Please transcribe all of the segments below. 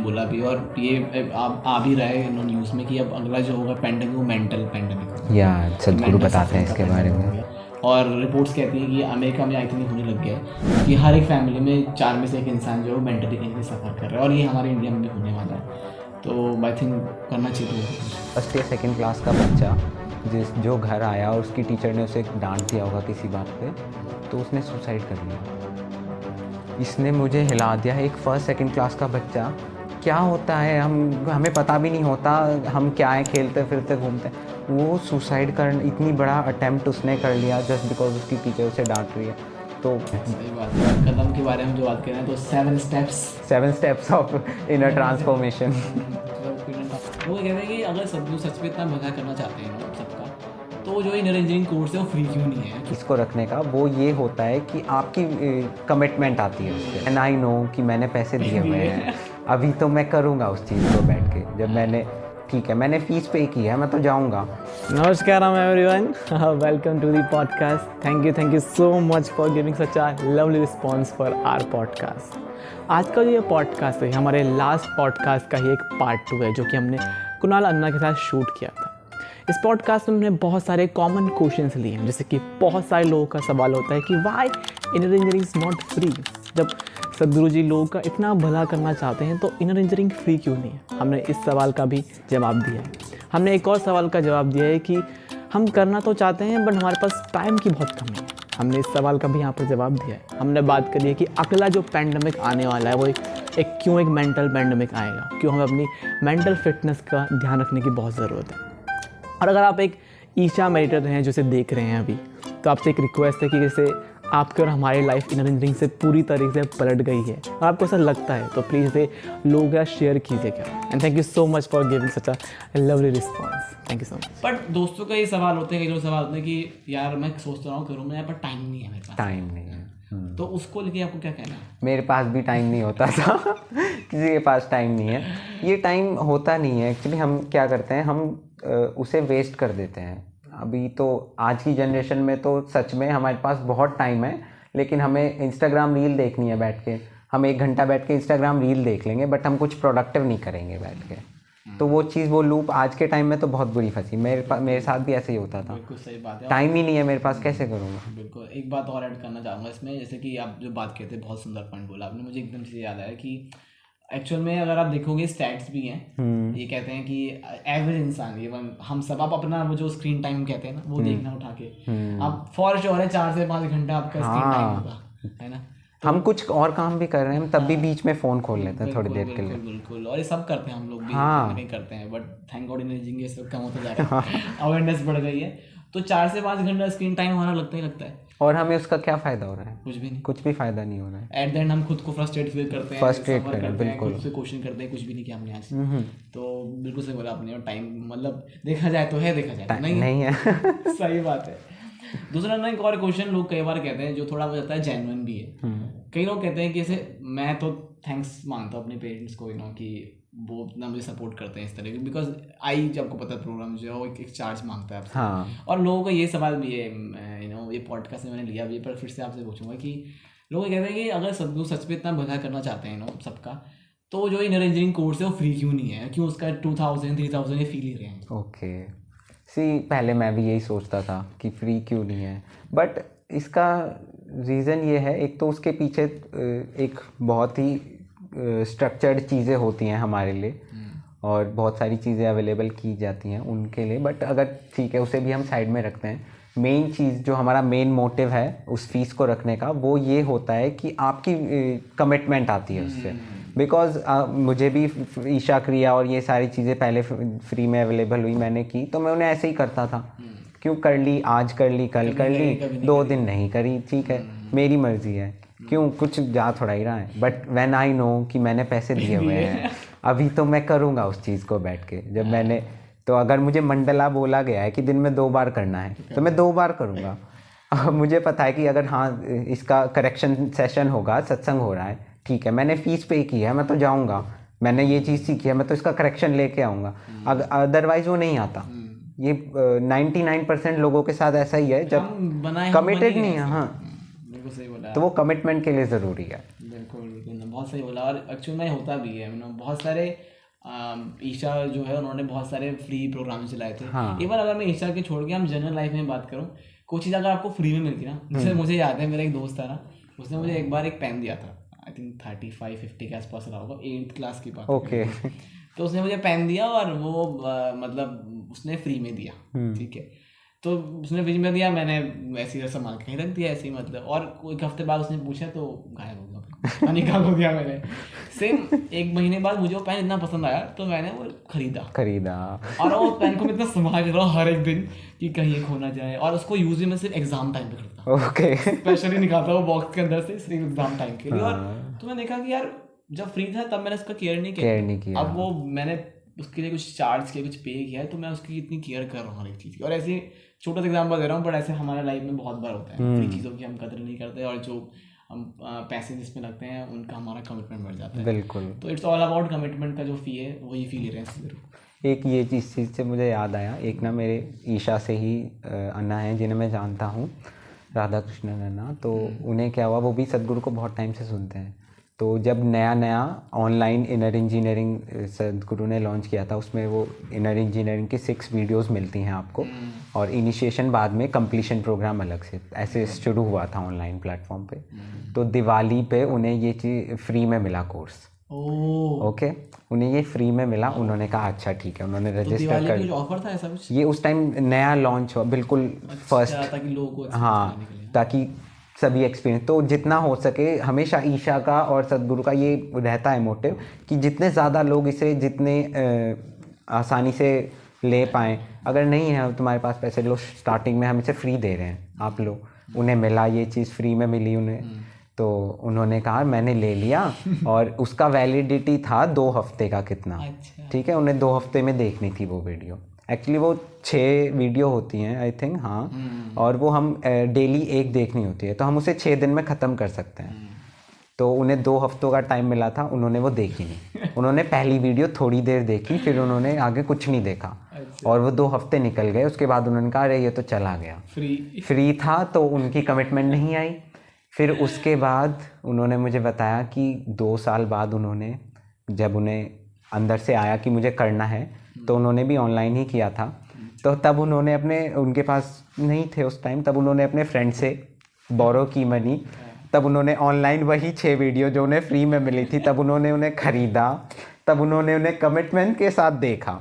बोला भी, और ये आ भी रहा है न्यूज़ में कि अब अगला जो होगा पेंडेमिक वो मेंटल पेंडेमिक या सदगुरु बताते हैं इसके बारे में। और रिपोर्ट्स कहती हैं कि अमेरिका में आई थिंक होने लग गया है कि हर एक फैमिली में 4 में से एक इंसान जो है मेंटली कहीं सफ़र कर रहा है, और ये हमारे इंडिया में भी होने वाला है। तो आई थिंक करना चाहिए। फर्स्ट या सेकंड क्लास का बच्चा जो घर आया और उसकी टीचर ने उसे डांट दिया होगा किसी बात पे, तो उसने सुसाइड कर लिया। इसने मुझे हिला दिया। एक फर्स्ट सेकंड क्लास का बच्चा, क्या होता है हमें पता भी नहीं होता, हम क्या है, खेलते फिरते घूमते, वो सुसाइड कर इतनी बड़ा अटेम्प्ट उसने कर लिया जस्ट बिकॉज उसकी टीचर उसे डांट रही है। तो सही बात है। कदम के बारे में जो बात कर रहे हैं, तो 7 स्टेप्स ऑफ इनर ट्रांसफॉर्मेशन। वो कहते हैं कि अगर सब लोग सच में इतना भला करना चाहते हैं ना सबका, तो जो इनर इंजीनियरिंग कोर्स है वो फ्री क्यों नहीं है? इसको रखने का वो ये होता है कि आपकी कमिटमेंट आती है उससे, एंड आई नो कि मैंने पैसे दिए हुए हैं, अभी तो मैं करूँगा उस चीज़ को बैठ के। जब मैंने ठीक है, मैंने फ़ीस पे की है, मैं तो जाऊँगा। Namaskaram everyone, welcome to the podcast. Thank you so much for giving such a lovely response for our podcast. आज का जो ये पॉडकास्ट है हमारे लास्ट पॉडकास्ट का ही एक पार्ट 2 है, जो कि हमने कुणाल अन्ना के साथ शूट किया था। इस पॉडकास्ट में हमने बहुत सारे कॉमन क्वेश्चंस लिए हैं, जैसे कि बहुत सारे लोगों का सवाल होता है कि why inner engineering is not free. जब सदगुरु जी लोगों का इतना भला करना चाहते हैं तो इनर इंजीनियरिंग फ्री क्यों नहीं है? हमने इस सवाल का भी जवाब दिया है। हमने एक और सवाल का जवाब दिया है कि हम करना तो चाहते हैं बट हमारे पास टाइम की बहुत कमी है। हमने इस सवाल का भी यहाँ पर जवाब दिया है। हमने बात करी है कि अगला जो पैंडमिक आने वाला है वो क्यों एक मेंटल पैंडमिक आएगा, क्यों हमें अपनी मेंटल फिटनेस का ध्यान रखने की बहुत ज़रूरत है। और अगर आप एक ईशा मेडिटेटर हैं जो इसे देख रहे हैं अभी, तो आपसे एक रिक्वेस्ट है कि जैसे आपके और हमारी लाइफ इनर इंजीनियरिंग से पूरी तरीके से पलट गई है और आपको ऐसा लगता है, तो प्लीज़ इसे लोगों का शेयर कीजिएगा। And thank you so much for giving such a lovely response. Thank you so much. But दोस्तों का ये सवाल होते हैं, कई लोग सवाल होते हैं कि यार मैं सोचता रहा हूँ करूँ मैं, पर टाइम नहीं है मेरे पास। टाइम नहीं है। तो उसको लेके आपको क्या कहना है? मेरे पास भी टाइम नहीं होता था किसी के पास टाइम नहीं है। ये टाइम होता नहीं है एक्चुअली। हम क्या करते हैं, हम उसे वेस्ट कर देते हैं। अभी तो आज की जनरेशन में तो सच में हमारे पास बहुत टाइम है, लेकिन हमें इंस्टाग्राम रील देखनी है बैठ के। हम 1 घंटा बैठ के इंस्टाग्राम रील देख लेंगे, बट हम कुछ प्रोडक्टिव नहीं करेंगे बैठ के। तो वो चीज़, वो लूप आज के टाइम में तो बहुत बुरी फंसी। मेरे साथ भी ऐसे ही होता था। बिल्कुल सही बात है। टाइम ही नहीं है मेरे पास, कैसे करूँगा? बिल्कुल। एक बात और ऐड करना चाहूँगा इसमें, जैसे कि आप जो बात कहते हैं, बहुत सुंदर पॉइंट बोला आपने, मुझे एकदम से याद आया कि एक्चुअल में अगर आप देखोगे स्टैट्स भी हैं, ये कहते हैं कि एवरेज इंसान, ये हम सब, आप अपना वो जो स्क्रीन टाइम कहते हैं ना, वो देखना उठा के, आप फॉर श्योर है 4 से 5 घंटा आपका स्क्रीन टाइम होगा, है ना? हम कुछ और काम भी कर रहे हैं, तब भी बीच में फ़ोन खोल लेते हैं थोड़ी देर के लिए। बिल्कुल। और ये सब करते हैं हम लोग भी, नहीं करते हैं, बट थैंक गॉड इंजीनियरिंग ये सब कम होता जा रहा है, अवेयरनेस बढ़ गई है। तो 4 से 5 घंटा स्क्रीन टाइम हमारा लगता है। और हमें उसका क्या फ़ायदा हो रहा है? कुछ भी नहीं। कुछ भी फ़ायदा नहीं हो रहा है। एट द एंड हम खुद को फ्रस्ट्रेट फील करते हैं, बिल्कुल, खुद से क्वेश्चन करते हैं, कुछ भी नहीं किया हमने आज। तो बिल्कुल सही बोला आपने। और टाइम मतलब देखा जाए तो है, देखा जाए तो नहीं है। सही बात है। दूसरा ना, एक और क्वेश्चन लोग कई बार कहते हैं जो थोड़ा मुझे लगता है जेन्युइन भी है। कई लोग कहते हैं कि जैसे मैं तो थैंक्स मांगता हूँ अपने पेरेंट्स को, कि वो इतना मुझे सपोर्ट करते हैं इस तरह के, बिकॉज आपको पता है प्रोग्राम जो है वो एक चार्ज मांगता है आपसे। हाँ। और लोगों का ये सवाल भी है, ये पॉडकास्ट में मैंने लिया भी है, पर फिर से आपसे पूछूंगा कि लोग कहते हैं कि अगर सदगुरु सच में इतना भला करना चाहते हैं सबका, तो जो इनर इंजीनियरिंग कोर्स है वो फ्री क्यों नहीं है? क्यों उसका 2000-3000 ये फील ही रहे हैं? ओके पहले मैं भी यही सोचता था कि फ्री क्यों नहीं है, बट इसका रीज़न ये है, एक तो उसके पीछे एक बहुत ही स्ट्रक्चर्ड चीज़ें होती हैं हमारे लिए, और बहुत सारी चीज़ें अवेलेबल की जाती हैं उनके लिए। बट अगर ठीक है, उसे भी हम साइड में रखते हैं। मेन चीज़ जो हमारा मेन मोटिव है उस फीस को रखने का, वो ये होता है कि आपकी कमिटमेंट आती है उससे। बिकॉज मुझे भी ईशा क्रिया और ये सारी चीज़ें पहले फ्री में अवेलेबल हुई, मैंने की, तो मैं उन्हें ऐसे ही करता था। क्यों कर ली, आज कर ली, कल कर ली, 2 दिन नहीं करी, ठीक है, मेरी मर्जी है, क्यों, कुछ जा थोड़ा ही रहा है। बट व्हेन आई नो कि मैंने पैसे दिए हुए हैं, अभी तो मैं करूँगा उस चीज़ को बैठ के। जब मैंने, तो अगर मुझे मंडला बोला गया है कि दिन में 2 बार करना है, तो मैं 2 बार करूँगा। मुझे पता है कि अगर हाँ इसका करेक्शन सेशन होगा, सत्संग हो रहा है, ठीक है, मैंने फ़ीस पे की है, मैं तो जाऊँगा, मैंने ये चीज़ सीखी है, मैं तो इसका करेक्शन लेके आऊँगा। अदरवाइज़ वो नहीं आता। ये 99% लोगों के साथ ऐसा ही है, जब कमिटेड नहीं है। हाँ, बिल्कुल सही बोला। तो वो कमिटमेंट के लिए ज़रूरी है। बिल्कुल बिल्कुल, बहुत सही बोला। और एक्चुअल में होता भी है, बहुत सारे ईशा जो है उन्होंने बहुत सारे फ्री प्रोग्राम चलाए थे। इवन अगर मैं ईशा के छोड़ के हम जनरल लाइफ में बात करूँ, कोई चीज़ अगर आपको फ्री में मिलती ना, जैसे मुझे याद है मेरा एक दोस्त था ना, उसने मुझे एक बार एक पेन दिया था, आई थिंक 35-50 के आसपास रहा होगा, 8th क्लास की बात। ओके। तो उसने मुझे पेन दिया और वो मतलब उसने फ्री में दिया, ठीक है। तो उसने फ्री में दिया, मैंने ऐसे ही संभाल के कहीं रख दिया ऐसे ही, मतलब। और एक हफ्ते बाद उसने पूछा तो गायब हो गया, निकाल हो दिया मैंने। सेम 1 महीने बाद मुझे वो पेन इतना पसंद आया तो मैंने वो खरीदा और वो पेन को मैं इतना संभाल के रहा हूँ हर एक दिन कि कहीं ये खो ना जाए। और उसको यूज भी मैं सिर्फ एग्जाम टाइम पे करता, ओके। स्पेशली निकालता वो बॉक्स के अंदर से सिर्फ एग्जाम टाइम के लिए। और तो मैंने देखा कि यार जब फ्री था तब मैंने उसका केयर नहीं किया। अब वो मैंने उसके लिए कुछ चार्ज किया, कुछ पे किया है, तो मैं उसकी इतनी केयर कर रहा हूँ हर एक चीज़ की। और ऐसे छोटा सा एग्जाम्पल दे रहा हूँ, बट ऐसे हमारे लाइफ में बहुत बार होता है, फ्री चीज़ों की हम कदर नहीं करते और जो हम पैसे जिसमें लगते हैं उनका हमारा कमिटमेंट बढ़ जाता है। बिल्कुल। तो इट्स ऑल अबाउट कमिटमेंट का जो फी है वही फी ले रहे हैं। एक ये चीज़ से मुझे याद आया, एक ना मेरे ईशा से ही अन्ना है जिन्हें मैं जानता हूँ, राधा कृष्णन अन्ना। तो उन्हें क्या हुआ, वो भी सदगुरु को बहुत टाइम से सुनते हैं। तो जब नया ऑनलाइन इनर इंजीनियरिंग सदगुरु ने लॉन्च किया था, उसमें वो इनर इंजीनियरिंग की 6 वीडियोस मिलती हैं आपको, और इनिशिएशन बाद में कंप्लीशन प्रोग्राम अलग से ऐसे शुरू हुआ था ऑनलाइन प्लेटफॉर्म पे। तो दिवाली पे उन्हें ये चीज़ फ्री में मिला कोर्स। ओके, उन्हें ये फ्री में मिला। उन्होंने कहा अच्छा ठीक है, उन्होंने रजिस्टर कर। ऑफर था ऐसा कुछ? ये उस टाइम नया लॉन्च हुआ, बिल्कुल फर्स्ट, ताकि लोगों को हाँ, ताकि सभी एक्सपीरियंस। तो जितना हो सके हमेशा ईशा का और सदगुरु का ये रहता है मोटिव कि जितने ज़्यादा लोग इसे जितने आसानी से ले पाएँ। अगर नहीं है तुम्हारे पास पैसे, लो स्टार्टिंग में हम इसे फ्री दे रहे हैं, आप लो। उन्हें मिला, ये चीज़ फ्री में मिली उन्हें, तो उन्होंने कहा मैंने ले लिया। और उसका वैलिडिटी था 2 हफ्ते का कितना, ठीक है। उन्हें 2 हफ्ते में देखनी थी वो वीडियो। एक्चुअली वो 6 वीडियो होती हैं आई थिंक, हाँ। और वो हम डेली एक देखनी होती है, तो हम उसे 6 दिन में ख़त्म कर सकते हैं। तो उन्हें 2 हफ्तों का टाइम मिला था, उन्होंने वो देखी नहीं। उन्होंने पहली वीडियो थोड़ी देर देखी, फिर उन्होंने आगे कुछ नहीं देखा। और वो 2 हफ्ते निकल गए। उसके बाद उन्होंने कहा अरे ये तो चला गया, फ्री था, तो उनकी कमिटमेंट नहीं आई। फिर उसके बाद उन्होंने मुझे बताया कि 2 साल बाद उन्होंने, जब उन्हें अंदर से आया कि मुझे करना है, तो उन्होंने भी ऑनलाइन ही किया था। तो तब उन्होंने उनके पास नहीं थे उस टाइम, तब उन्होंने अपने फ्रेंड से बोरो की मनी, तब उन्होंने ऑनलाइन वही 6 वीडियो जो उन्हें फ्री में मिली थी, तब उन्होंने उन्हें ख़रीदा, तब उन्होंने उन्हें कमिटमेंट के साथ देखा।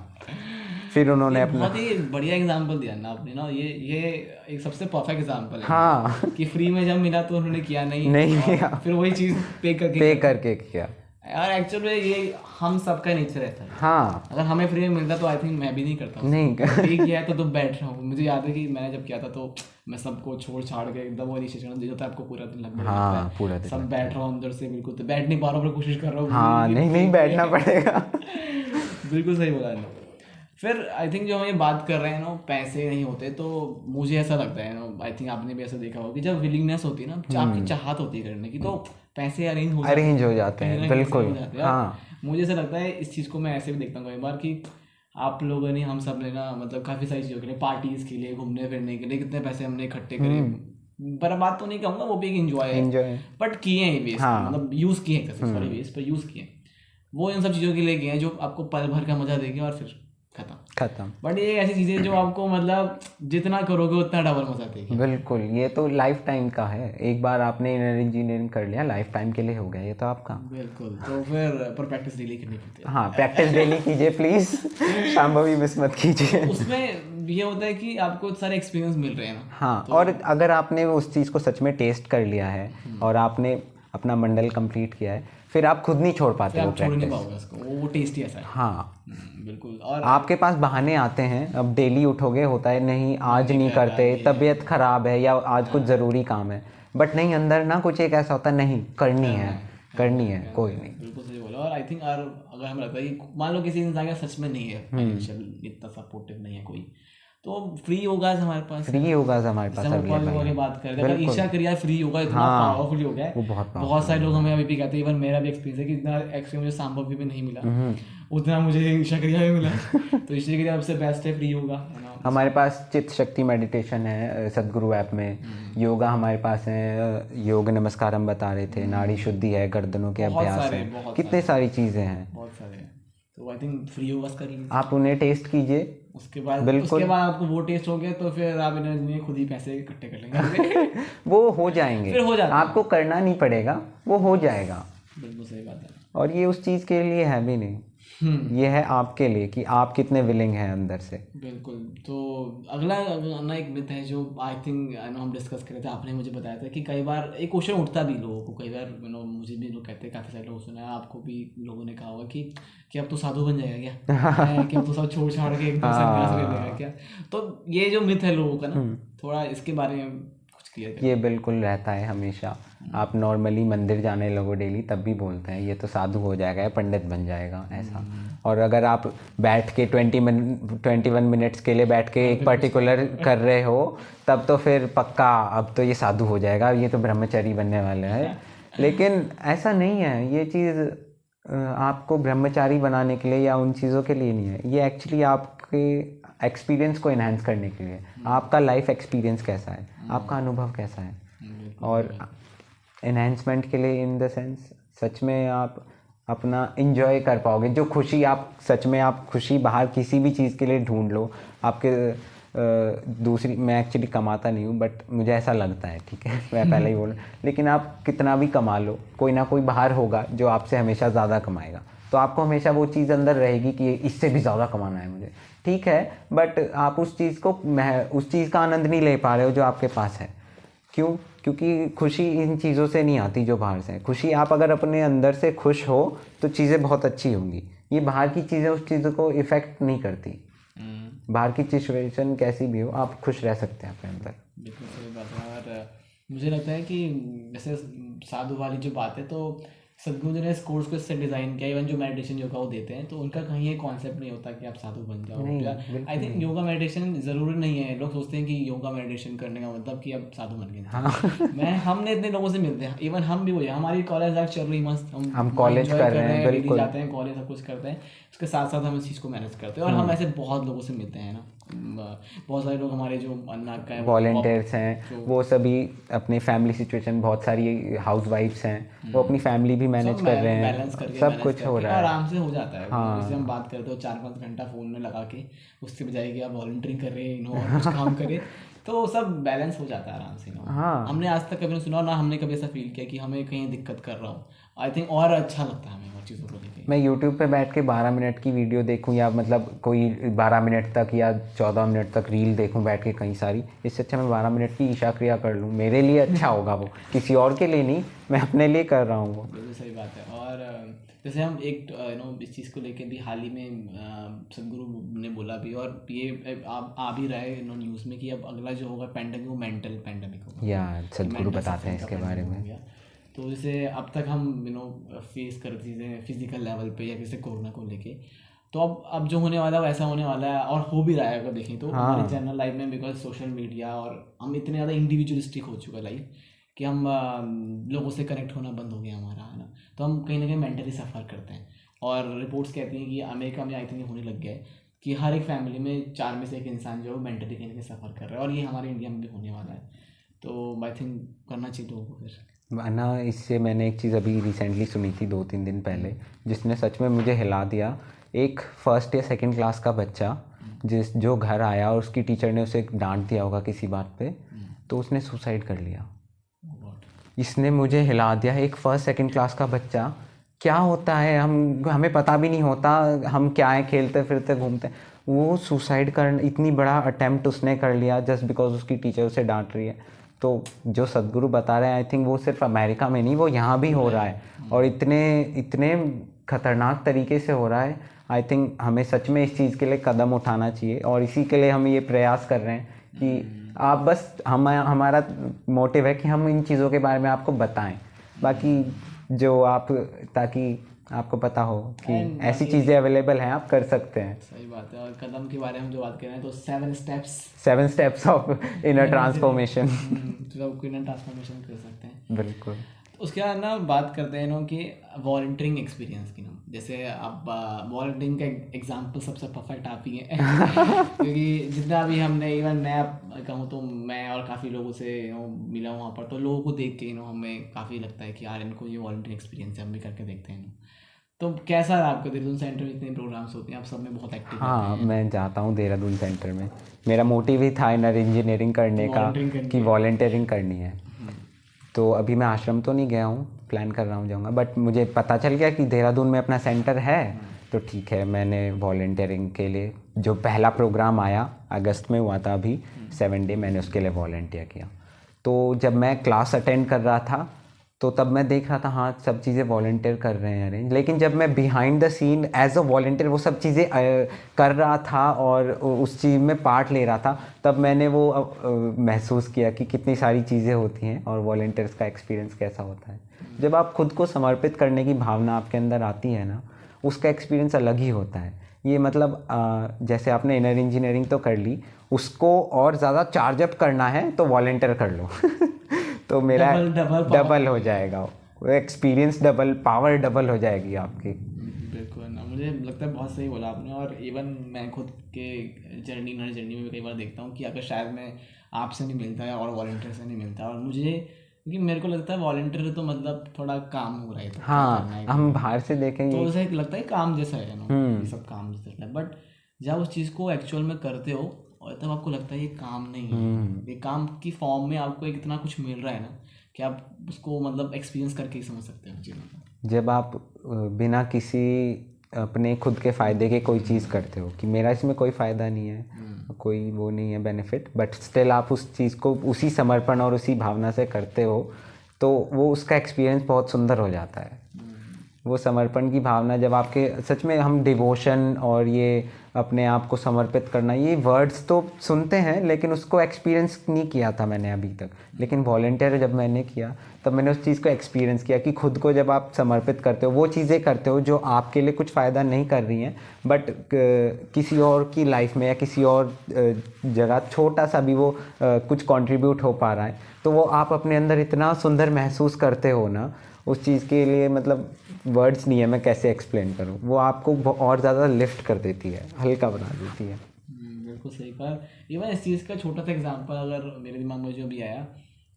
फिर उन्होंने अपना बहुत ही बढ़िया एग्जांपल दिया ना आपने ना, ये एक सबसे परफेक्ट एग्जांपल है। हाँ, कि फ्री में जब मिला तो उन्होंने किया नहीं किया, फिर वही चीज़ पे करके किया। यार एक्चुअल में ये हम सबका नेचर रहता है। हाँ, अगर हमें फ्री में मिलता तो आई थिंक मैं भी नहीं करता, नहीं ठीक है। तो बैठ रहा हूँ। मुझे याद है कि मैंने जब किया था तो मैं सबको छोड़ छाड़ के एकदम वो इनिशिएशन देता था, आपको पूरा दिन लगभग हाँ, पूरा दिन सब बैठ रहा हूँ अंदर से, बिल्कुल तो बैठ नहीं पा रहा हूँ, कोशिश कर रहा हूँ। हाँ, नहीं बैठना पड़ेगा। बिल्कुल सही बोला है। फिर आई थिंक जो हम ये बात कर रहे हैं ना, पैसे नहीं होते, तो मुझे ऐसा लगता है ना, आई थिंक आपने भी ऐसा देखा होगा कि जब विलिंगनेस होती है ना, आपकी चाहत होती है करने की, तो पैसे अरेंज हो जाते हैं। बिल्कुल, हाँ। मुझे ऐसा लगता है, इस चीज़ को मैं ऐसे भी देखता हूँ कई बार कि आप लोगों ने, हम सब ने ना, मतलब काफ़ी सारी चीज़ों के लिए, पार्टीज़ के लिए, घूमने फिरने के लिए कितने पैसे हमने इकट्ठे करे। बर्बाद तो नहीं कहूँगा, वो भी एक एंजॉय है, बट किए हैं वेस्ट, मतलब यूज़ किए हैं, सॉरी वेस्ट पर यूज़ किए। वो इन सब चीज़ों के लिए किए हैं जो आपको पल भर का मजा देंगे और फिर खत्म। बट ये ऐसी चीज़ें जो आपको मतलब जितना करोगे उतना डबल मजा देगी। बिल्कुल, ये तो लाइफ टाइम का है। एक बार आपने इनर इंजीनियरिंग कर लिया, लाइफ टाइम के लिए हो गया ये तो आपका। बिल्कुल, तो फिर पर प्रैक्टिस डेली करनी पड़ती है। हाँ, प्रैक्टिस डेली कीजिए प्लीज़, शांभवी मिस मत कीजिए। उसमें ये होता है कि आपको सारे एक्सपीरियंस मिल रहे हैं ना। हाँ, और अगर आपने उस चीज़ को सच में टेस्ट कर लिया है और आपने अपना मंडल कंप्लीट किया है, फिर आप खुद नहीं छोड़ पाते वो प्रैक्टिस, वो टेस्ट ही ऐसा है। हाँ, बिल्कुल। और आपके पास बहाने आते हैं, अब डेली उठोगे, होता है नहीं आज नहीं करते, तबीयत ख़राब है या आज कुछ ज़रूरी काम है, बट नहीं, अंदर ना कुछ एक ऐसा होता है, नहीं करनी है कोई नहीं। बिल्कुल सही बोला। और आई थिंक अगर हमें लगता है कि मान लो किसी इंसान का सच में नहीं है फाइनेंशियल इतना सपोर्टिव नहीं है कोई, तो फ्री योगा हमारे पास अवेलेबल है। बात कर रहे हैं, अगर ईशा क्रिया फ्री योगा इतना पावरफुल योगा है, बहुत सारे लोग हमें अभी भी कहते हैं, इवन मेरा भी एक्सपीरियंस है कि इतना एक्चुअली मुझे सांभव भी नहीं मिला उतना मुझे ईशा क्रिया भी मिला। तो ईशा क्रिया सबसे बेस्ट है फ्री योगा। हमारे पास चित्त शक्ति मेडिटेशन है सदगुरु ऐप में, योगा हमारे पास है, योग नमस्कार हम बता रहे थे, नाड़ी शुद्धि है, गर्दनों के अभ्यास है, कितने सारी चीज़ें हैं, बहुत सारे। तो आई थिंक फ्री योगा कर लीजिए, आप उन्हें टेस्ट कीजिए, उसके बाद आपको वो टेस्ट हो गया तो फिर आप इन्हें खुद ही पैसे इकट्ठे कर लेंगे। वो हो जाएंगे, फिर हो जाता, आपको करना नहीं पड़ेगा, वो हो जाएगा। बिल्कुल सही बात है। और ये उस चीज़ के लिए है भी नहीं, ये है आपके लिए कि आप कितने विलिंग हैं अंदर से। बिल्कुल। तो अगला ना एक मिथ है जो आई थिंक हम डिस्कस कर रहे थे, आपने मुझे बताया था कि कई बार एक क्वेश्चन उठता भी लोगों को, कई बार मुझे भी लोग कहते हैं, काफ़ी सारे लोग सुना है, आपको भी लोगों ने कहा होगा कि अब तो साधु बन जाएगा क्या, कि अब तो सब छोड़ छाड़ के एकदम सन्यास ले लेगा क्या। तो ये जो मिथ है लोगों का ना, थोड़ा इसके बारे में कुछ क्लियर करें। ये बिल्कुल रहता है हमेशा, आप नॉर्मली मंदिर जाने लगो डेली तब भी बोलते हैं ये तो साधु हो जाएगा या पंडित बन जाएगा ऐसा। और अगर आप बैठ के 21 मिनट्स के लिए बैठ के एक पर्टिकुलर कर रहे हो तब तो फिर पक्का अब तो ये साधु हो जाएगा, ये तो ब्रह्मचारी बनने वाले हैं। लेकिन ऐसा नहीं है, ये चीज़ आपको ब्रह्मचारी बनाने के लिए या उन चीज़ों के लिए नहीं है, ये एक्चुअली आपके एक्सपीरियंस को इन्हांस करने के लिए। आपका लाइफ एक्सपीरियंस कैसा है, आपका अनुभव कैसा है, और एनहेंसमेंट के लिए इन द सेंस सच में आप अपना इंजॉय कर पाओगे। जो खुशी आप सच में आप खुशी बाहर किसी भी चीज़ के लिए ढूंढ लो, आपके दूसरी, मैं एक्चुअली कमाता नहीं हूँ बट मुझे ऐसा लगता है, ठीक है मैं पहले ही बोल, लेकिन आप कितना भी कमा लो, कोई ना कोई बाहर होगा जो आपसे हमेशा ज़्यादा कमाएगा, तो आपको हमेशा वो चीज़ अंदर रहेगी कि इससे भी ज़्यादा कमाना है मुझे, ठीक है, बट आप उस चीज़ का आनंद नहीं ले पा रहे हो जो आपके पास है। क्यों? क्योंकि खुशी इन चीज़ों से नहीं आती जो बाहर से है। खुशी आप अगर अपने अंदर से खुश हो तो चीज़ें बहुत अच्छी होंगी। ये बाहर की चीज़ें उस चीज़ों को इफ़ेक्ट नहीं करती। बाहर की सिचुएशन कैसी भी हो, आप खुश रह सकते हैं अपने अंदर। बिल्कुल सही बात है। और मुझे लगता है कि जैसे साधु वाली जो बात है, तो सदगुरु जी ने इस कोर्स को इससे डिज़ाइन किया, इवन जो मेडिटेशन योगा वो देते हैं, तो उनका कहीं ये कॉन्सेप्ट नहीं होता कि आप साधु बन जाओ। आई थिंक योगा मेडिटेशन ज़रूरी नहीं है। लोग सोचते हैं कि योगा मेडिटेशन करने का मतलब कि अब साधु बन गए। हमने इतने लोगों से मिलते हैं, इवन हम भी वही, हमारी कॉलेज लाइफ चल रही मस्त, हम कॉलेज कर रहे हैं, बिल्कुल जाते हैं कॉलेज, सब कुछ करते हैं, उसके साथ साथ हम इस चीज़ को मैनेज करते हैं। और हम ऐसे बहुत लोगों से मिलते हैं ना, बहुत सारे लोग हमारे जो वॉलंटियर्स हैं, वो सभी अपनी फैमिली सिचुएशन, बहुत सारी हाउस वाइफ्स हैं, वो अपनी फैमिली भी मैनेज कर रहे हैं, सब कुछ हो रहा है, आराम से हो जाता है। जैसे हम बात करते हो 4-5 घंटा फ़ोन में लगा के, उसके बजाय कि आप वॉलंटियरिंग कर रहे हैं, और कुछ काम करें, तो सब बैलेंस हो जाता है आराम से। हमने आज तक कभी नहीं सुना, ना हमने कभी ऐसा फील किया कि हमें कहीं दिक्कत कर रहा हो। आई थिंक और अच्छा लगता है हमें और चीज़ों को लेके। मैं यूट्यूब पे बैठ के 12 मिनट की वीडियो देखूं, या मतलब कोई 12 मिनट तक या 14 मिनट तक रील देखूं बैठ के कई सारी, इससे अच्छा मैं 12 मिनट की ईशा क्रिया कर लूं, मेरे लिए अच्छा होगा वो, किसी और के लिए नहीं, मैं अपने लिए कर रहा हूँ वो। बिल्कुल सही बात है। और जैसे हम एक इस चीज़ को लेके भी हाल ही में सदगुरु ने बोला भी, और ये आ भी रहा है न्यूज़ में कि अब अगला जो होगा पैंडेमिक, वो मेंटल पैंडेमिक होगा। या सदगुरु बताते हैं इसके बारे में। तो जैसे अब तक हम फेस कर चीज़ें फिजिकल लेवल पे या जैसे कोरोना को लेके, तो अब जो होने वाला है वो ऐसा होने वाला है, और हो भी रहा है अगर देखें तो हमारी जनरल लाइफ में, बिकॉज सोशल मीडिया और हम इतने ज़्यादा इंडिविजुअलिस्टिक हो चुका है लाइफ कि हम लोगों से कनेक्ट होना बंद हो गया हमारा, है ना। तो हम कहीं ना कहीं मेंटली सफ़र करते हैं, और रिपोर्ट्स कहती हैं कि अमेरिका में आई थिंक होने लग गया है कि हर एक फैमिली में 4 में से एक इंसान जो है मेंटली कहीं ना कहीं सफ़र कर रहा है, और ये हमारे इंडिया में भी होने वाला है। तो आई थिंक करना चाहिए लोगों को फिर ना। इससे मैंने एक चीज़ अभी रिसेंटली सुनी थी 2-3 दिन पहले, जिसने सच में मुझे हिला दिया। एक 1st या 2nd क्लास का बच्चा जो घर आया और उसकी टीचर ने उसे डांट दिया होगा किसी बात पे, तो उसने सुसाइड कर लिया। इसने मुझे हिला दिया। एक 1st 2nd क्लास का बच्चा, क्या होता है हमें पता भी नहीं होता, हम क्या है, खेलते फिरते घूमते, वो सुसाइड कर, इतनी बड़ा अटेम्प्ट उसने कर लिया जस्ट बिकॉज उसकी टीचर उसे डांट रही है। तो जो सदगुरु बता रहे हैं, आई थिंक वो सिर्फ अमेरिका में नहीं, वो यहाँ भी हो रहा है, और इतने खतरनाक तरीके से हो रहा है। आई थिंक हमें सच में इस चीज़ के लिए कदम उठाना चाहिए, और इसी के लिए हम ये प्रयास कर रहे हैं कि आप बस हमारा मोटिव है कि हम इन चीज़ों के बारे में आपको बताएं, बाकी जो आप, ताकि आपको पता हो कि ऐसी चीज़ें अवेलेबल हैं, आप कर सकते हैं। सही बात है। और कदम के बारे में जो बात कर रहे हैं तो 7 steps of inner transformation inner transformation कर सकते हैं। बिल्कुल। तो उसके बाद ना बात करते हैं कि वॉलंटियरिंग एक्सपीरियंस की ना, जैसे आप वॉलंटियरिंग का एग्जांपल सबसे परफेक्ट आप ही हैं क्योंकि जितना भी हमने, इवन मैं कहूँ तो मैं और काफ़ी लोगों से मिला हूँ वहाँ पर, तो लोगों को देख के हमें काफ़ी लगता है कि यार इनको ये वॉलंटियरिंग एक्सपीरियंस है, हम भी करके देखते हैं। तो कैसा रहा आपका देहरादून सेंटर में? इतने प्रोग्राम्स होते हैं, आप सब में बहुत एक्टिव हाँ रहते हैं। मैं जाता हूँ देहरादून सेंटर में, मेरा मोटिव ही था इनर इंजीनियरिंग करने का कि वॉलंटियरिंग करनी है। तो अभी मैं आश्रम तो नहीं गया हूँ, प्लान कर रहा हूँ जाऊँगा, बट मुझे पता चल गया कि देहरादून में अपना सेंटर है, तो ठीक है। मैंने वॉलंटियरिंग के लिए जो पहला प्रोग्राम आया अगस्त में हुआ था, अभी 7 डे मैंने उसके लिए वॉलंटियर किया। तो जब मैं क्लास अटेंड कर रहा था तो तब मैं देख रहा था हाँ सब चीज़ें वॉलंटियर कर रहे हैं अरेंज, लेकिन जब मैं behind the scene as a volunteer वो सब चीज़ें कर रहा था और उस चीज़ में पार्ट ले रहा था, तब मैंने वो महसूस किया कि कितनी सारी चीज़ें होती हैं और वॉलंटियर्स का एक्सपीरियंस कैसा होता है। जब आप खुद को समर्पित करने की भावना आपके अंदर आती है ना, उसका एक्सपीरियंस अलग ही होता है। ये मतलब जैसे आपने इनर इंजीनियरिंग तो कर ली, उसको और ज़्यादा चार्जअप करना है तो वॉलंटियर कर लो तो मेरा डबल हो जाएगा वो एक्सपीरियंस, डबल पावर डबल हो जाएगी आपकी। बिल्कुल ना, मुझे लगता है बहुत सही बोला आपने। और इवन मैं खुद के नई जर्नी में कई बार देखता हूँ कि अगर शायद मैं आपसे नहीं मिलता है और वॉलंटियर से नहीं मिलता, और मुझे क्योंकि मेरे को लगता है वॉलंटियर तो मतलब थोड़ा काम हो रहा है, तो हाँ हम बाहर से देखेंगे तो उसे लगता है काम जैसा है ना, ये सब काम जैसा है। बट जब उस चीज़ को एक्चुअल में करते हो और तब आपको लगता है ये काम नहीं है, ये काम की फॉर्म में आपको एक इतना कुछ मिल रहा है ना कि आप उसको मतलब एक्सपीरियंस करके ही समझ सकते हो चीज़ों को। जब आप बिना किसी अपने खुद के फ़ायदे के कोई चीज़ करते हो कि मेरा इसमें कोई फ़ायदा नहीं है, कोई वो नहीं है बेनिफिट, बट स्टिल आप उस चीज़ को उसी समर्पण और उसी भावना से करते हो, तो वो उसका एक्सपीरियंस बहुत सुंदर हो जाता है। वो समर्पण की भावना जब आपके सच में, हम डिवोशन और ये अपने आप को समर्पित करना, ये वर्ड्स तो सुनते हैं लेकिन उसको एक्सपीरियंस नहीं किया था मैंने अभी तक। लेकिन वॉलंटियर जब मैंने किया तब मैंने उस चीज़ को एक्सपीरियंस किया कि खुद को जब आप समर्पित करते हो, वो चीज़ें करते हो जो आपके लिए कुछ फ़ायदा नहीं कर रही हैं, बट किसी और की लाइफ में या किसी और जगह छोटा सा भी वो कुछ कंट्रीब्यूट हो पा रहा है, तो वो आप अपने अंदर इतना सुंदर महसूस करते हो ना, उस चीज़ के लिए मतलब वर्ड्स नहीं है, मैं कैसे एक्सप्लेन करूँ। वो आपको और ज़्यादा लिफ्ट कर देती है, हल्का बना देती है। बिल्कुल सही कहा। इवन इस चीज़ का छोटा सा एग्जांपल अगर मेरे दिमाग में जो भी आया,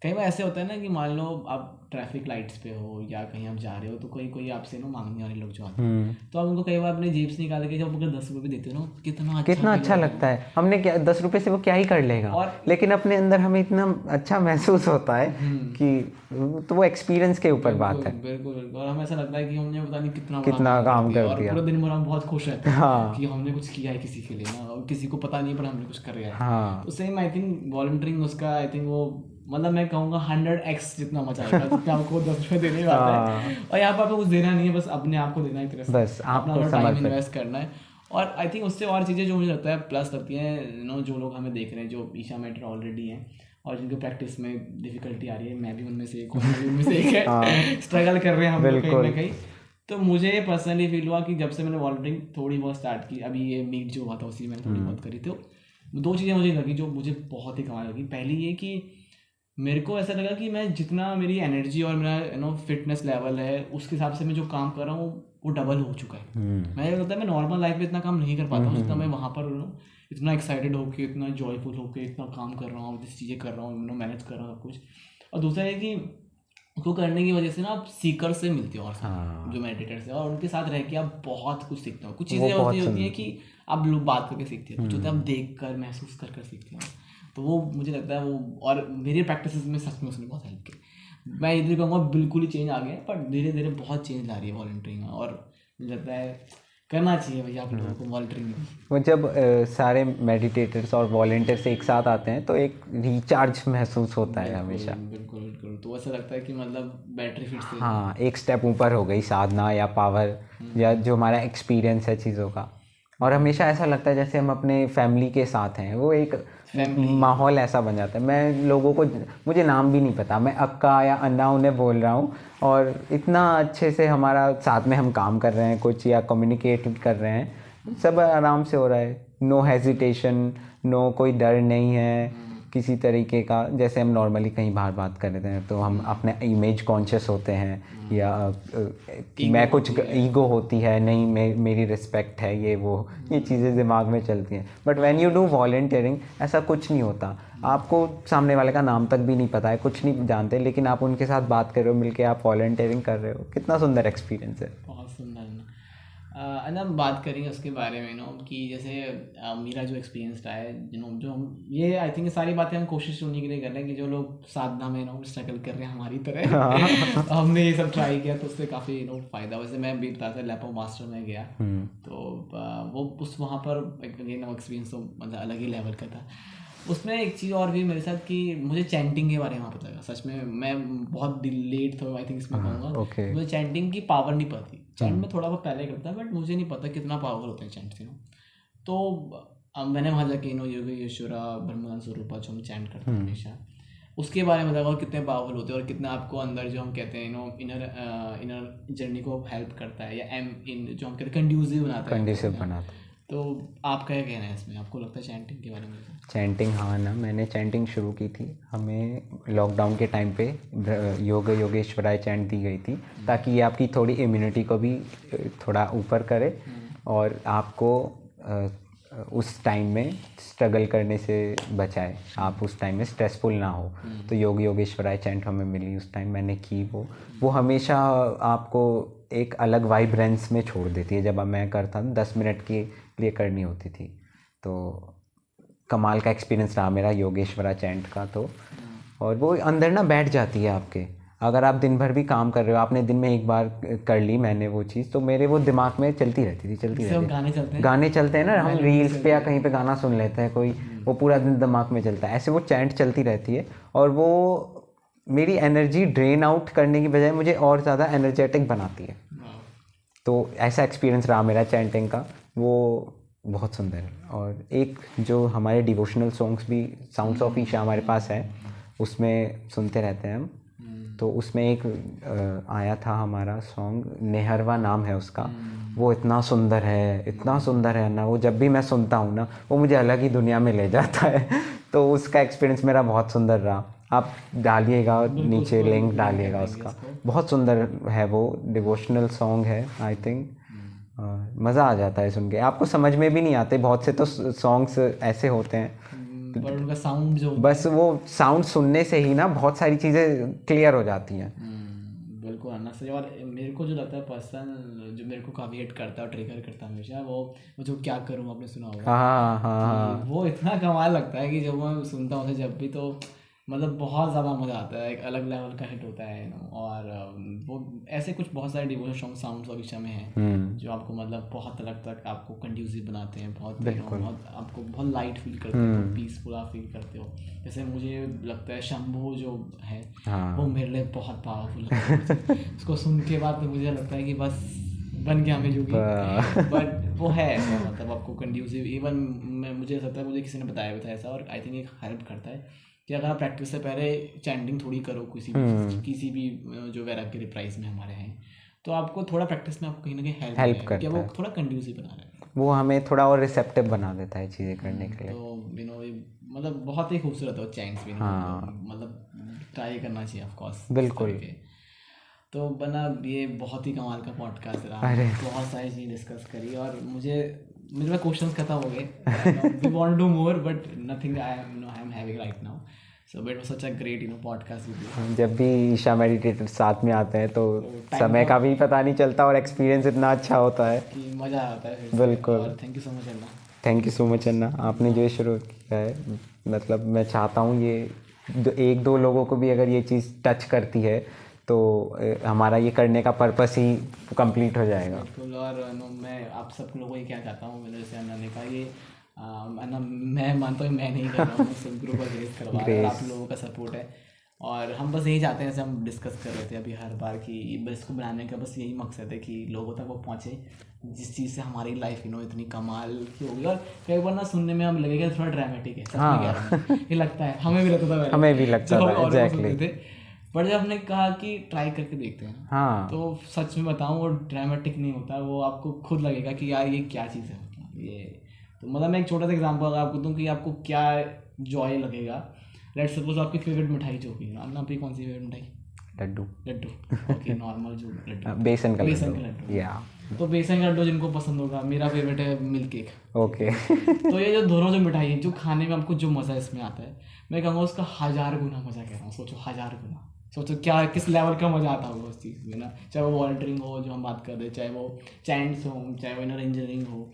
कई बार ऐसे होता है ना कि मान लो आप ट्रैफिक लाइट्स पे हो या कहीं आप जा रहे हो, तो कोई आपसे ना मांगने वाले लोग जो आते हैं, तो आप उनको कई बार अपने जेब से निकाल के जब अगर 10 रुपये भी देते हो ना, कितना अच्छा लगता है। हमने क्या 10 रुपये से वो क्या ही कर लेगा, और लेकिन अपने अंदर हमें इतना अच्छा महसूस होता है कि तो वो एक्सपीरियंस के ऊपर बात है। बिल्कुल बिल्कुल। और हमें ऐसा लगता है कि हमने पता नहीं कितना काम कर दिया, पूरे दिन भर हम बहुत खुश रहते हैं कि हमने कुछ किया है किसी के लिए ना, और किसी को पता नहीं पर हमने कुछ कर रहा है। तो सेम आई थिंक वॉलंटियरिंग उसका आई थिंक वो मतलब मैं कहूँगा 100x जितना मचाएगा जितना आपको 10 रुपये देने वाला है। और यहाँ पर आपको कुछ देना नहीं है, बस अपने आप को देना है, एक तरह से बस अपना टाइम इन्वेस्ट करना है। और आई थिंक उससे और चीज़ें जो मुझे लगता है प्लस लगती हैं, जो लोग हमें देख रहे हैं, जो ईशा मेंटर ऑलरेडी हैं और जिनको प्रैक्टिस में डिफिकल्टी आ रही है, मैं भी उनमें से एक है, स्ट्रगल कर रहे हैं हम लोग कहीं ना कहीं। तो मुझे पर्सनली फील हुआ कि जब से मैंने वॉलंटियरिंग थोड़ी बहुत स्टार्ट की, अभी ये मीट जो हुआ था उसी में थोड़ी बहुत करी, तो 2 चीज़ें मुझे लगी जो मुझे बहुत ही कमाल लगी। पहली ये कि मेरे को ऐसा लगा कि मैं जितना मेरी एनर्जी और मेरा फिटनेस लेवल है उसके हिसाब से मैं जो काम कर रहा हूँ वो डबल हो चुका है। मैं लगता है मैं नॉर्मल लाइफ में इतना काम नहीं कर पाता हूँ जितना मैं वहाँ पर इतना एक्साइटेड होकर, इतना जॉयफुल होकर इतना काम कर रहा हूँ, जिस चीज़ें कर रहा हूँ, मैनेज कर रहा हूँ सब कुछ। और दूसरा है कि उसको करने की वजह से ना आप सीकर से मिलते हो, और जो मेडिटेटर्स है, और उनके साथ रह के आप बहुत कुछ सीखते हो। कुछ चीज़ें होती हैं कि आप लोग बात करके सीखते हो, कुछ होता है आप देख कर महसूस कर सीखते हो। तो वो मुझे लगता है वो, और मेरी प्रैक्टिस में सच में उसने बहुत हेल्प की। मैं इधर कहूँगा बिल्कुल ही चेंज आ गया, पर धीरे धीरे बहुत चेंज ला रही है वॉलंटियरिंग, और मुझे लगता है करना चाहिए भैया आप लोगों को वॉलंटियरिंग। वो जब सारे मेडिटेटर्स और वॉलंटियर्स एक साथ आते हैं तो एक रिचार्ज महसूस होता है हमेशा। बिल्कुल बिल्कुल। तो ऐसा लगता है कि मतलब बैटरी फिट से हाँ एक स्टेप ऊपर हो गई साधना या पावर या जो हमारा एक्सपीरियंस है चीज़ों का। और हमेशा ऐसा लगता है जैसे हम अपने फैमिली के साथ हैं, वो एक माहौल ऐसा बन जाता है। मैं लोगों को, मुझे नाम भी नहीं पता, मैं अक्का या अन्ना उन्हें बोल रहा हूँ और इतना अच्छे से हमारा साथ में हम काम कर रहे हैं कुछ या कम्युनिकेट कर रहे हैं, सब आराम से हो रहा है। नो हेजिटेशन, नो कोई डर नहीं है किसी तरीके का। जैसे हम नॉर्मली कहीं बाहर बात कर रहे हैं तो हम अपने इमेज कॉन्शियस होते हैं या मैं कुछ ईगो होती है, नहीं मेरी रिस्पेक्ट है, ये चीज़ें दिमाग में चलती हैं। But when you do volunteering ऐसा कुछ नहीं होता। आपको सामने वाले का नाम तक भी नहीं पता है, कुछ नहीं जानते, लेकिन आप उनके साथ बात कर रहे हो, मिलके आप वॉलंटियरिंग कर रहे हो। कितना सुंदर एक्सपीरियंस है। बहुत सुंदर ना। हम बात करेंगे उसके बारे में कि जैसे मेरा जो एक्सपीरियंस रहा है जो हम ये आई थिंक सारी बातें हम कोशिश करने के लिए कर रहे हैं कि जो लोग साधना में स्ट्रगल कर रहे हैं हमारी तरह हमने ये सब ट्राई किया तो उससे काफ़ी फ़ायदा। वैसे मैं भी बताया था लैपो मास्टर में गया तो वो वहाँ पर एक्सपीरियंस तो मतलब अलग ही लेवल का था। उसमें एक चीज़ और भी मेरे साथ कि मुझे चैंटिंग के बारे में पता लगा। सच में मैं बहुत लेट था आई थिंक इसमें कहूँगा। मुझे चैंटिंग की पावर नहीं पता। चैंट में थोड़ा बहुत पहले करता बट मुझे नहीं पता कितना पावर होता है चैंट से। तो मैंने वहाँ जाके योगी यशोरा ब्रह्मानंद स्वरूपा जो हम चैंट करते हैं हमेशा, उसके बारे में लगा और कितने पावरफुल होते हैं और कितना आपको अंदर जो हम कहते हैं इनर जर्नी को हेल्प करता है या जो हम कहते हैं कंड्यूसिव बनाता है। तो आप क्या कहना है इसमें, आपको लगता है चैंटिंग के बारे में? चैंटिंग, हाँ ना, मैंने चैंटिंग शुरू की थी। हमें लॉकडाउन के टाइम पे योगेश्वराय चैंट दी गई थी ताकि ये आपकी थोड़ी इम्यूनिटी को भी थोड़ा ऊपर करे और आपको उस टाइम में स्ट्रगल करने से बचाए, आप उस टाइम में स्ट्रेसफुल ना हो। तो योगेश्वराय चैंट हमें मिली उस टाइम, मैंने की। वो हमेशा आपको एक अलग वाइब्रेंस में छोड़ देती है। जब मैं करता था 10 मिनट के लिए करनी होती थी, तो कमाल का एक्सपीरियंस रहा मेरा योगेश्वरा चैंट का। तो और वो अंदर ना बैठ जाती है आपके। अगर आप दिन भर भी काम कर रहे हो, आपने दिन में एक बार कर ली मैंने वो चीज़, तो मेरे वो दिमाग में चलती रहती थी। गाने चलते हैं ना, हम रील्स पे या कहीं पे गाना सुन लेते हैं कोई, वो पूरा दिन दिमाग में चलता है। ऐसे वो चैंट चलती रहती है और वो मेरी एनर्जी ड्रेन आउट करने की बजाय मुझे और ज़्यादा एनर्जेटिक बनाती है। तो ऐसा एक्सपीरियंस रहा मेरा चैंटिंग का, वो बहुत सुंदर है। और एक जो हमारे डिवोशनल सॉन्ग्स भी साउंड्स ऑफ ईशा हमारे पास है, उसमें सुनते रहते हैं हम। तो उसमें एक आया था हमारा सॉन्ग, नेहरवा नाम है उसका। वो इतना सुंदर है ना, वो जब भी मैं सुनता हूँ ना, वो मुझे अलग ही दुनिया में ले जाता है। तो उसका एक्सपीरियंस मेरा बहुत सुंदर रहा। आप डालिएगा, नीचे लिंक डालिएगा उसका, बहुत सुंदर है। वो डिवोशनल सॉन्ग है आई थिंक। मज़ा आ जाता है सुन के, आपको समझ में भी नहीं आते। बहुत से तो सॉन्ग्स ऐसे होते हैं पर उनका साउंड जो बस वो साउंड सुनने से ही ना बहुत सारी चीज़ें क्लियर हो जाती हैं। बिल्कुल आना सही। और मेरे को जो लगता है पर्सन जो मेरे को काफ़ी हिट करता है और ट्रिगर करता है हमेशा, वो जो क्या करूँ आपने सुना होगा। हाँ। वो इतना कमाल लगता है कि जब मैं सुनता हूँ जब भी, तो मतलब बहुत ज़्यादा मज़ा आता है, एक अलग लेवल का हिट होता है और वो ऐसे कुछ बहुत सारे डिवोशनल साउंड्स और ईशा में हैं जो आपको मतलब बहुत अलग तक आपको कंड्यूसिव बनाते हैं, बहुत आपको बहुत लाइट फील करते हो, पीसफुल आप फील करते हो। जैसे मुझे लगता है शंभू जो है वो मेरे लिए बहुत पावरफुल है। उसको सुन के बाद तो मुझे लगता है कि बस बन गया मैं योगी। बट वो है मतलब आपको कंड्यूसिव। इवन मुझे लगता है मुझे किसी ने बताया भी था ऐसा, और आई थिंक एक हेल्प करता है कि अगर आप प्रैक्टिस से पहले चैंटिंग थोड़ी करो किसी भी जो वैराग्य प्राइज में हमारे हैं, तो आपको थोड़ा प्रैक्टिस में आपको कहीं ना कहीं हेल्प करता है, वो थोड़ा कंड्यूसिव बना रहा है, वो हमें थोड़ा और रिसेप्टिव बना देता है चीज़ें करने के लिए। तो मतलब बहुत ही खूबसूरत हो चैंट्स भी। मतलब ट्राई करना चाहिए ऑफ कोर्स। बिल्कुल। तो बना ये बहुत ही कमाल का पॉडकास्ट रहा, बहुत सारी चीज़ें डिस्कस करी और मेरे पास क्वेश्चंस खत्म हो गए। We want to do more but nothing I am having right now. So it was such a great podcast with you. जब भी ईशा मेडिटेटर साथ में आते हैं तो समय का भी पता नहीं चलता और एक्सपीरियंस इतना अच्छा होता है कि मज़ा आता है। बिल्कुल। Thank you so much Anna. Thank you so much Anna, आपने जो शुरू किया है, मतलब मैं चाहता हूँ ये 1-2 लोगों को भी अगर ये चीज़ टच करती है तो हमारा ये करने का पर्पस ही कंप्लीट हो जाएगा। बिल्कुल। और मैं आप सब लोगों को ये क्या चाहता हूँ, मैंने जैसे अन्ना ने कहा ये मैं मानता हूँ मैं नहीं कर रहा हूँ, सब ग्रुप ऑर्गेनाइज करवा रहा है, आप लोगों का सपोर्ट है और हम बस यही चाहते हैं, जैसे हम डिस्कस कर रहे थे अभी हर बार कि बस इसको बनाने का बस यही मकसद है कि लोगों तक वो पहुँचे जिस चीज़ से हमारी लाइफ इतनी कमाल की होगी। और कई बार ना सुनने में हम लगेगा थोड़ा ड्रामेटिक है, सच में कह रहा हूं, ये लगता है, हमें भी लगता था, हमें भी लगता था एग्जैक्टली। पर जब हमने कहा कि ट्राई करके देखते हैं हाँ, तो सच में बताऊं वो ड्रामेटिक नहीं होता, वो आपको खुद लगेगा कि यार ये क्या चीज़ है, मतलब ये। तो मतलब मैं एक छोटा सा एग्जांपल अगर आपको दूं कि आपको क्या जॉय लगेगा। लेट्स सपोज आपकी फेवरेट मिठाई जो होगी ना, आपकी कौन सी फेवरेट मिठाई? लड्डू। ओके, नॉर्मल जो लड्डू, बेसन का लड्डू या तो बेसन का लड्डू जिनको पसंद होगा, मेरा फेवरेट है मिल्क केक। ओके। तो ये जो दोनों जो मिठाई है, जो खाने में आपको जो मज़ा इसमें आता है, मैं कहूँगा उसका 1000 गुना मज़ा कह रहा हूँ। सोचो 1000 गुना, सोचो क्या किस लेवल का मज़ा आता होगा उस चीज़ में ना। चाहे वो वॉलंटियरिंग हो जो हम बात कर रहे हैं, चाहे वो चैंट्स हो, चाहे वो इनर इंजीनियरिंग हो,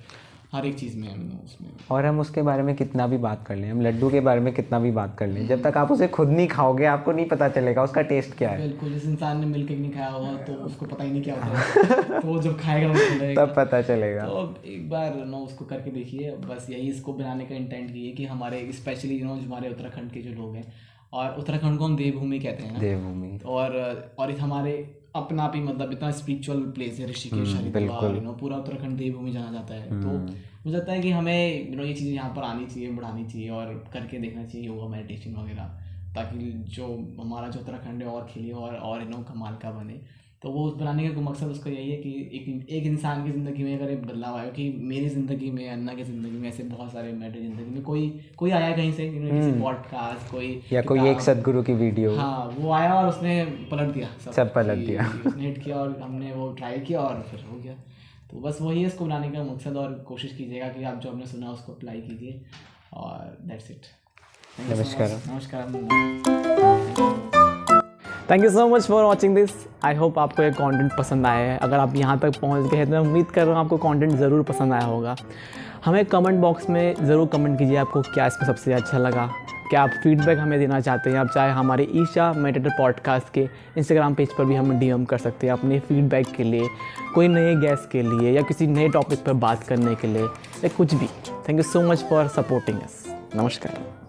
हर एक चीज़ में हम उसमें। और हम उसके बारे में कितना भी बात कर लें, हम लड्डू के बारे में कितना भी बात कर लें, जब तक आप उसे खुद नहीं खाओगे आपको नहीं पता चलेगा उसका टेस्ट क्या है। बिल्कुल, जिस इंसान ने मिल्क केक नहीं खाया होगा तो उसको पता ही नहीं क्या होता है। तो वो जब खाएगा तब पता चलेगा। तो एक बार उसको करके देखिए। बस यही इसको बनाने का इंटेंट ये है कि हमारे स्पेशली जो हमारे उत्तराखंड के जो लोग हैं, और उत्तराखंड को हम देवभूमि कहते हैं ना, देवभूमि, और इस हमारे अपना आप ही मतलब इतना स्पिरिचुअल प्लेस है ऋषिकेश, हरिद्वार, पूरा उत्तराखंड देवभूमि जाना जाता है। तो मुझे लगता है कि हमें ये चीज़ें यहाँ पर आनी चाहिए, बढ़ानी चाहिए और करके देखना चाहिए योगा मेडिटेशन वगैरह, ताकि जो हमारा जो उत्तराखंड है और खिले और कमाल का बने। तो वो बनाने का मकसद उसका यही है कि एक इंसान की ज़िंदगी में अगर एक बदलाव आए, कि मेरी ज़िंदगी में, अन्ना की ज़िंदगी में, ऐसे बहुत सारे मेरे ज़िंदगी में कोई आया कहीं से, किसी पॉडकास्ट कोई एक सदगुरु की वीडियो, हाँ, वो आया और उसने पलट दिया, सब पलट दिया, उसने हिट किया और हमने वो ट्राई किया और फिर हो गया। तो बस वही है इसको बनाने का मकसद, और कोशिश कीजिएगा कि आप जो आपने सुना उसको अप्लाई कीजिए, और दैट्स इट। नमस्कार। Thank you so much for watching this. I hope आपको ये कंटेंट पसंद आया है। अगर आप यहाँ तक पहुँच गए हैं तो मैं उम्मीद कर रहा हूँ आपको कंटेंट ज़रूर पसंद आया होगा। हमें कमेंट बॉक्स में ज़रूर कमेंट कीजिए आपको क्या इसमें सबसे अच्छा लगा, क्या आप फीडबैक हमें देना चाहते हैं। आप चाहे हमारे ईशा मेडिटेटर पॉडकास्ट के इंस्टाग्राम पेज पर भी हमें DM कर सकते हैं अपने फीडबैक के लिए, कोई नए गेस्ट के लिए, या किसी नए टॉपिक पर बात करने के लिए, या कुछ भी। Thank you so much for supporting us. नमस्कार।